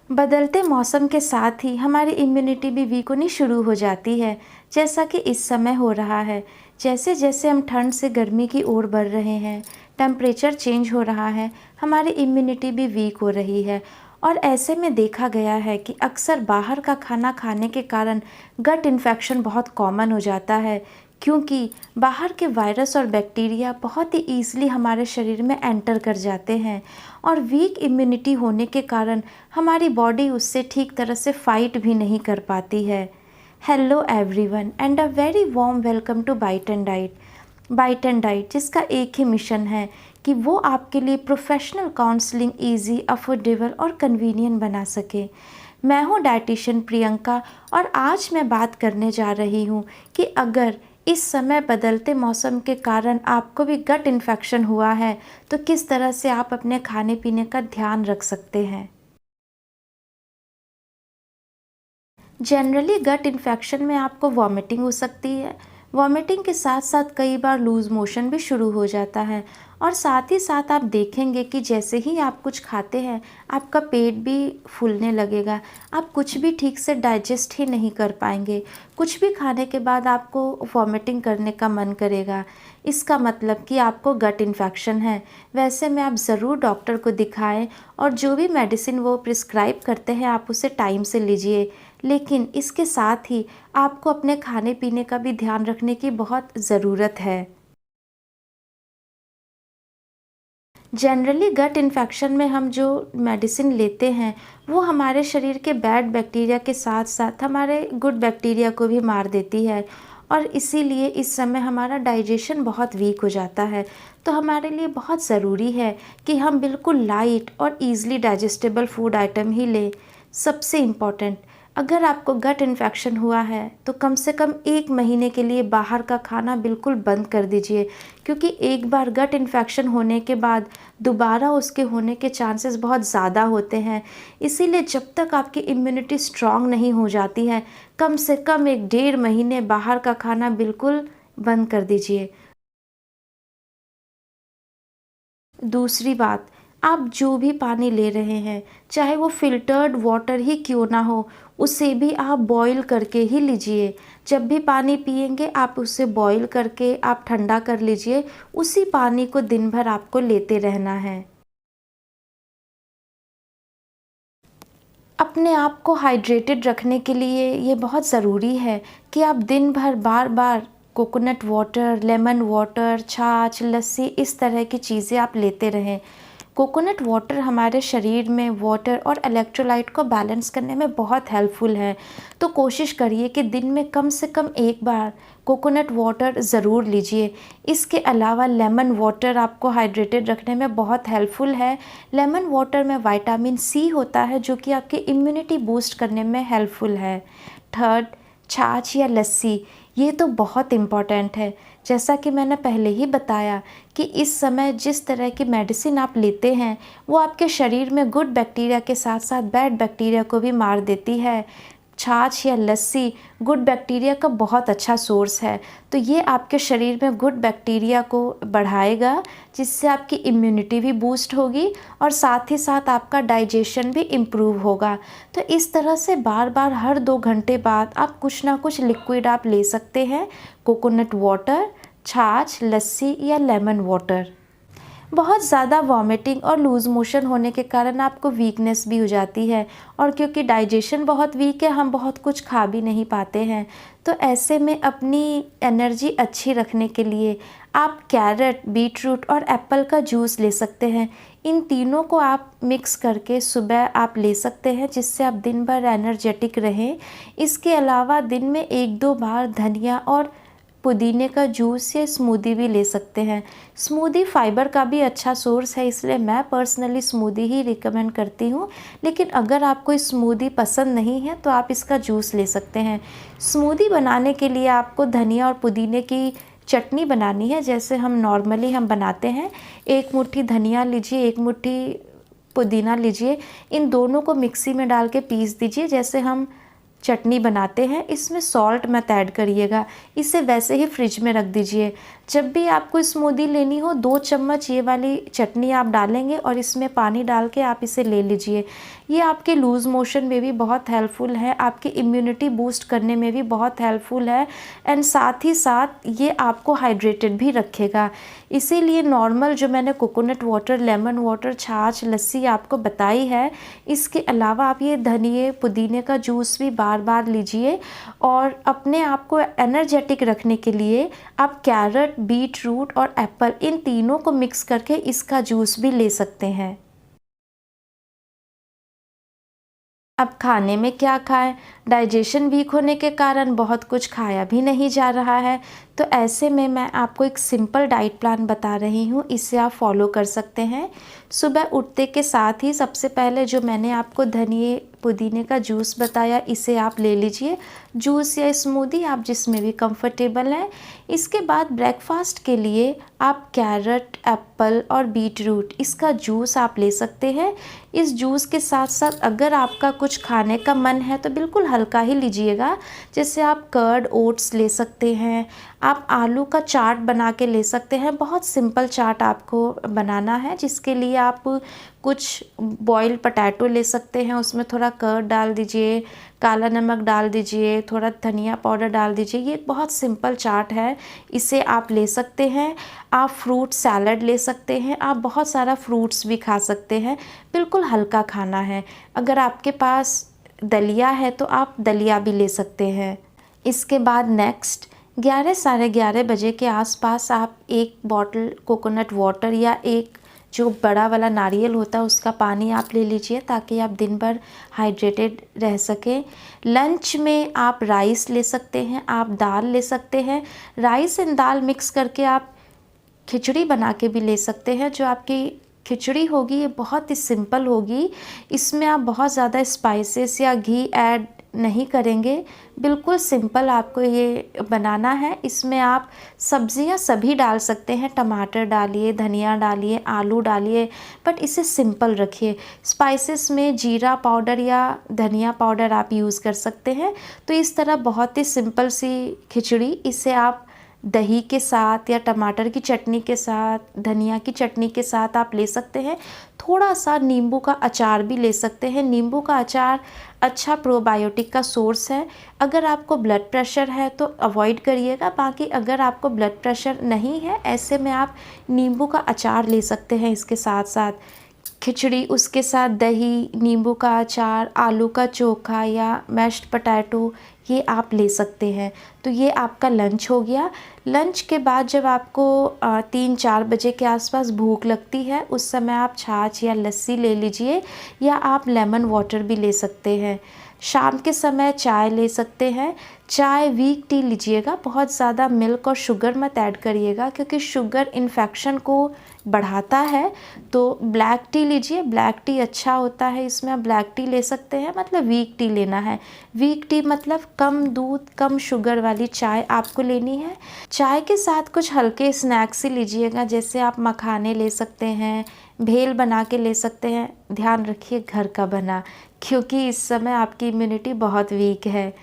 बदलते मौसम के साथ ही हमारी इम्यूनिटी भी वीक होनी शुरू हो जाती है, जैसा कि इस समय हो रहा है। जैसे जैसे हम ठंड से गर्मी की ओर बढ़ रहे हैं, टेम्परेचर चेंज हो रहा है, हमारी इम्यूनिटी भी वीक हो रही है। और ऐसे में देखा गया है कि अक्सर बाहर का खाना खाने के कारण गट इन्फेक्शन बहुत कॉमन हो जाता है, क्योंकि बाहर के वायरस और बैक्टीरिया बहुत ही ईज़िली हमारे शरीर में एंटर कर जाते हैं और वीक इम्यूनिटी होने के कारण हमारी बॉडी उससे ठीक तरह से फाइट भी नहीं कर पाती है। Hello everyone and a very warm welcome to bite and diet. Bite and diet जिसका एक ही मिशन है कि वो आपके लिए प्रोफेशनल काउंसलिंग ईजी, अफोर्डेबल और कन्वीनियंट बना सके। मैं हूँ डाइटिशियन प्रियंका और आज मैं बात करने जा रही हूँ कि अगर इस समय बदलते मौसम के कारण आपको भी गट इन्फेक्शन हुआ है तो किस तरह से आप अपने खाने पीने का ध्यान रख सकते हैं। जनरली गट इन्फेक्शन में आपको वॉमिटिंग हो सकती है। वॉमिटिंग के साथ साथ कई बार लूज़ मोशन भी शुरू हो जाता है और साथ ही साथ आप देखेंगे कि जैसे ही आप कुछ खाते हैं आपका पेट भी फूलने लगेगा। आप कुछ भी ठीक से डाइजेस्ट ही नहीं कर पाएंगे। कुछ भी खाने के बाद आपको वॉमिटिंग करने का मन करेगा। इसका मतलब कि आपको गट इन्फेक्शन है। वैसे में आप ज़रूर डॉक्टर को दिखाएं और जो भी मेडिसिन वो प्रिस्क्राइब करते हैं आप उसे टाइम से लीजिए। लेकिन इसके साथ ही आपको अपने खाने पीने का भी ध्यान रखने की बहुत ज़रूरत है। जनरली गट इन्फेक्शन में हम जो मेडिसिन लेते हैं वो हमारे शरीर के बैड बैक्टीरिया के साथ साथ हमारे गुड बैक्टीरिया को भी मार देती है और इसीलिए इस समय हमारा डाइजेशन बहुत वीक हो जाता है। तो हमारे लिए बहुत ज़रूरी है कि हम बिल्कुल लाइट और ईज़िली डाइजेस्टेबल फूड आइटम ही लें। सबसे इम्पॉर्टेंट, अगर आपको गट इन्फेक्शन हुआ है तो कम से कम 1 महीने के लिए बाहर का खाना बिल्कुल बंद कर दीजिए, क्योंकि एक बार गट इन्फेक्शन होने के बाद दोबारा उसके होने के चांसेस बहुत ज़्यादा होते हैं। इसीलिए जब तक आपकी इम्यूनिटी स्ट्रांग नहीं हो जाती है, कम से कम 1 डेढ़ महीने बाहर का खाना बिल्कुल बंद कर दीजिए। दूसरी बात, आप जो भी पानी ले रहे हैं, चाहे वो फ़िल्टर्ड वाटर ही क्यों ना हो, उसे भी आप बॉयल करके ही लीजिए। जब भी पानी पिएँगे आप उसे बॉयल करके आप ठंडा कर लीजिए। उसी पानी को दिन भर आपको लेते रहना है। अपने आप को हाइड्रेटेड रखने के लिए ये बहुत ज़रूरी है कि आप दिन भर बार-बार कोकोनट वाटर, लेमन वाटर, छाछ, लस्सी इस तरह की चीज़ें आप लेते रहें। कोकोनट वाटर हमारे शरीर में वाटर और इलेक्ट्रोलाइट को बैलेंस करने में बहुत हेल्पफुल है। तो कोशिश करिए कि दिन में कम से कम 1 बार कोकोनट वाटर ज़रूर लीजिए। इसके अलावा लेमन वाटर आपको हाइड्रेटेड रखने में बहुत हेल्पफुल है। लेमन वाटर में विटामिन सी होता है जो कि आपकी इम्यूनिटी बूस्ट करने में हेल्पफुल है। थर्ड, छाछ या लस्सी, ये तो बहुत इम्पॉर्टेंट है। जैसा कि मैंने पहले ही बताया कि इस समय जिस तरह की मेडिसिन आप लेते हैं वो आपके शरीर में गुड बैक्टीरिया के साथ साथ बैड बैक्टीरिया को भी मार देती है। छाछ या लस्सी गुड बैक्टीरिया का बहुत अच्छा सोर्स है, तो ये आपके शरीर में गुड बैक्टीरिया को बढ़ाएगा, जिससे आपकी इम्यूनिटी भी बूस्ट होगी और साथ ही साथ आपका डाइजेशन भी इम्प्रूव होगा। तो इस तरह से बार बार हर 2 घंटे बाद आप कुछ ना कुछ लिक्विड आप ले सकते हैं। कोकोनट वाटर, छाछ, लस्सी या लेमन वाटर। बहुत ज़्यादा वॉमिटिंग और लूज़ मोशन होने के कारण आपको वीकनेस भी हो जाती है और क्योंकि डाइजेशन बहुत वीक है, हम बहुत कुछ खा भी नहीं पाते हैं। तो ऐसे में अपनी एनर्जी अच्छी रखने के लिए आप कैरेट, बीटरूट और एप्पल का जूस ले सकते हैं। इन तीनों को आप मिक्स करके सुबह आप ले सकते हैं, जिससे आप दिन भर एनर्जेटिक रहें। इसके अलावा दिन में 1-2 बार धनिया और पुदीने का जूस या स्मूदी भी ले सकते हैं। स्मूदी फाइबर का भी अच्छा सोर्स है, इसलिए मैं पर्सनली स्मूदी ही रिकमेंड करती हूँ। लेकिन अगर आपको स्मूदी पसंद नहीं है तो आप इसका जूस ले सकते हैं। स्मूदी बनाने के लिए आपको धनिया और पुदीने की चटनी बनानी है, जैसे हम नॉर्मली हम बनाते हैं। 1 मुट्ठी धनिया लीजिए, 1 मुट्ठी पुदीना लीजिए, इन दोनों को मिक्सी में डाल के पीस दीजिए जैसे हम चटनी बनाते हैं। इसमें सॉल्ट मत ऐड करिएगा, इसे वैसे ही फ्रिज में रख दीजिए। जब भी आपको स्मूदी लेनी हो 2 चम्मच ये वाली चटनी आप डालेंगे और इसमें पानी डाल के आप इसे ले लीजिए। ये आपके लूज़ मोशन में भी बहुत हेल्पफुल है, आपकी इम्यूनिटी बूस्ट करने में भी बहुत हेल्पफुल है एंड साथ ही साथ ये आपको हाइड्रेटेड भी रखेगा। इसीलिए नॉर्मल जो मैंने कोकोनट वाटर, लेमन वाटर, छाछ, लस्सी आपको बताई है, इसके अलावा आप ये धनिए, पुदीने का जूस भी बार-बार लीजिए। और अपने आप को एनर्जेटिक रखने के लिए आप कैरट, बीट रूट और एप्पल इन तीनों को मिक्स करके इसका जूस भी ले सकते हैं। अब खाने में क्या खाएं? डाइजेशन वीक होने के कारण बहुत कुछ खाया भी नहीं जा रहा है, तो ऐसे में मैं आपको एक सिंपल डाइट प्लान बता रही हूँ, इसे आप फॉलो कर सकते हैं। सुबह उठते के साथ ही सबसे पहले जो मैंने आपको धनिए पुदीने का जूस बताया, इसे आप ले लीजिए, जूस या स्मूदी आप जिसमें भी कंफर्टेबल हैं। इसके बाद ब्रेकफास्ट के लिए आप कैरट, एप्पल और बीट रूट इसका जूस आप ले सकते हैं। इस जूस के साथ साथ अगर आपका कुछ खाने का मन है तो बिल्कुल हल्का ही लीजिएगा, जैसे आप कर्ड ओट्स ले सकते हैं, आप आलू का चाट बना के ले सकते हैं। बहुत सिंपल चाट आपको बनाना है, जिसके लिए आप कुछ बॉइल्ड पोटैटो ले सकते हैं, उसमें थोड़ा कर्ड डाल दीजिए, काला नमक डाल दीजिए, थोड़ा धनिया पाउडर डाल दीजिए। ये बहुत सिंपल चाट है, इसे आप ले सकते हैं। आप फ्रूट सैलड ले सकते हैं, आप बहुत सारा फ्रूट्स भी खा सकते हैं, बिल्कुल हल्का खाना है। अगर आपके पास दलिया है तो आप दलिया भी ले सकते हैं। इसके बाद नेक्स्ट 11 साढ़े 11 बजे के आसपास आप एक बॉटल कोकोनट वाटर या एक जो बड़ा वाला नारियल होता है उसका पानी आप ले लीजिए, ताकि आप दिन भर हाइड्रेटेड रह सकें। लंच में आप राइस ले सकते हैं, आप दाल ले सकते हैं। राइस एंड दाल मिक्स करके आप खिचड़ी बना के भी ले सकते हैं। जो आपकी खिचड़ी होगी ये बहुत ही सिंपल होगी, इसमें आप बहुत ज़्यादा स्पाइसेस या घी ऐड नहीं करेंगे, बिल्कुल सिंपल आपको ये बनाना है। इसमें आप सब्जियां सभी डाल सकते हैं, टमाटर डालिए, धनिया डालिए, आलू डालिए, बट इसे सिंपल रखिए। स्पाइसेस में जीरा पाउडर या धनिया पाउडर आप यूज़ कर सकते हैं। तो इस तरह बहुत ही सिंपल सी खिचड़ी, इसे आप दही के साथ या टमाटर की चटनी के साथ, धनिया की चटनी के साथ आप ले सकते हैं। थोड़ा सा नींबू का अचार भी ले सकते हैं। नींबू का अचार अच्छा प्रोबायोटिक का सोर्स है। अगर आपको ब्लड प्रेशर है तो अवॉइड करिएगा, बाकी अगर आपको ब्लड प्रेशर नहीं है, ऐसे में आप नींबू का अचार ले सकते हैं। इसके साथ साथ खिचड़ी, उसके साथ दही, नींबू का अचार, आलू का चोखा या मैश्ड पोटैटो, ये आप ले सकते हैं। तो ये आपका लंच हो गया। लंच के बाद जब आपको 3-4 बजे के आसपास भूख लगती है, उस समय आप छाछ या लस्सी ले लीजिए, या आप लेमन वाटर भी ले सकते हैं। शाम के समय चाय ले सकते हैं। चाय वीक टी लीजिएगा, बहुत ज़्यादा मिल्क और शुगर मत ऐड करिएगा, क्योंकि शुगर इन्फेक्शन को बढ़ाता है। तो ब्लैक टी लीजिए, ब्लैक टी अच्छा होता है, इसमें आप ब्लैक टी ले सकते हैं, मतलब वीक टी लेना है। वीक टी मतलब कम दूध कम शुगर वाली चाय आपको लेनी है। चाय के साथ कुछ हल्के स्नैक्स ही लीजिएगा, जैसे आप मखाने ले सकते हैं, भेल बना के ले सकते हैं। ध्यान रखिए घर का बना, क्योंकि इस समय आपकी इम्यूनिटी बहुत वीक है।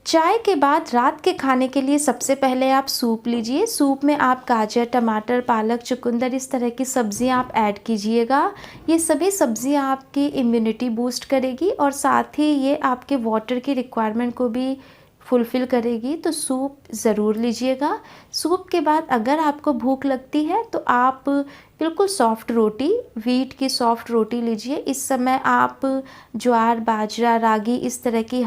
चाय के बाद रात के खाने के लिए सबसे पहले आप सूप लीजिए। सूप में आप गाजर, टमाटर, पालक, चुकंदर इस तरह की सब्जियां आप ऐड कीजिएगा। ये सभी सब्जियां आपकी इम्यूनिटी बूस्ट करेगी और साथ ही ये आपके वाटर की रिक्वायरमेंट को भी फुलफ़िल करेगी। तो सूप ज़रूर लीजिएगा। सूप के बाद अगर आपको भूख लगती है तो आप बिल्कुल सॉफ्ट रोटी, व्हीट की सॉफ्ट रोटी लीजिए। इस समय आप ज्वार, बाजरा, रागी इस तरह की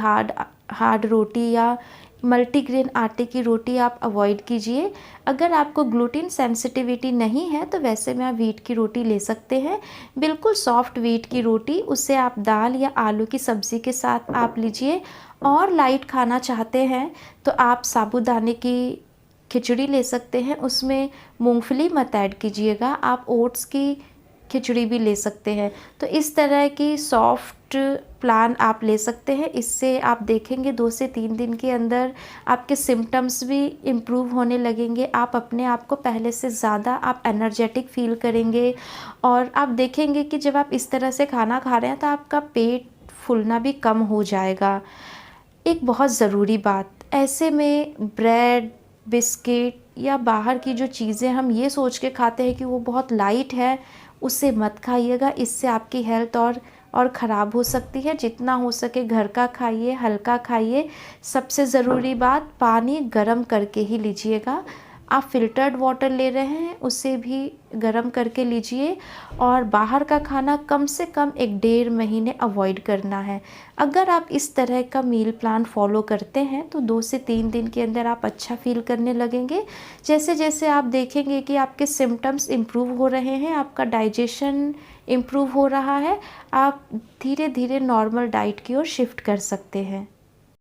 हार्ड रोटी या मल्टीग्रेन आटे की रोटी आप अवॉइड कीजिए। अगर आपको ग्लूटेन सेंसिटिविटी नहीं है तो वैसे में आप व्हीट की रोटी ले सकते हैं, बिल्कुल सॉफ्ट व्हीट की रोटी। उसे आप दाल या आलू की सब्ज़ी के साथ आप लीजिए। और लाइट खाना चाहते हैं तो आप साबूदाने की खिचड़ी ले सकते हैं, उसमें मूंगफली मत ऐड कीजिएगा, आप ओट्स की खिचड़ी भी ले सकते हैं। तो इस तरह की सॉफ्ट प्लान आप ले सकते हैं। इससे आप देखेंगे 2 से 3 दिन के अंदर आपके सिम्टम्स भी इम्प्रूव होने लगेंगे। आप अपने आप को पहले से ज़्यादा आप एनर्जेटिक फील करेंगे और आप देखेंगे कि जब आप इस तरह से खाना खा रहे हैं तो आपका पेट फूलना भी कम हो जाएगा। एक बहुत ज़रूरी बात, ऐसे में ब्रेड, बिस्किट या बाहर की जो चीज़ें हम ये सोच के खाते हैं कि वो बहुत लाइट है, उसे मत खाइएगा। इससे आपकी हेल्थ और ख़राब हो सकती है। जितना हो सके घर का खाइए, हल्का खाइए। सबसे ज़रूरी बात, पानी गर्म करके ही लीजिएगा। आप फ़िल्टर्ड वाटर ले रहे हैं, उसे भी गर्म करके लीजिए। और बाहर का खाना कम से कम 1 डेढ़ महीने अवॉइड करना है। अगर आप इस तरह का मील प्लान फॉलो करते हैं तो 2 से 3 दिन के अंदर आप अच्छा फ़ील करने लगेंगे। जैसे-जैसे आप देखेंगे कि आपके सिम्पटम्स इम्प्रूव हो रहे हैं, आपका डाइजेशन इम्प्रूव हो रहा है, आप धीरे-धीरे नॉर्मल डाइट की ओर शिफ्ट कर सकते हैं।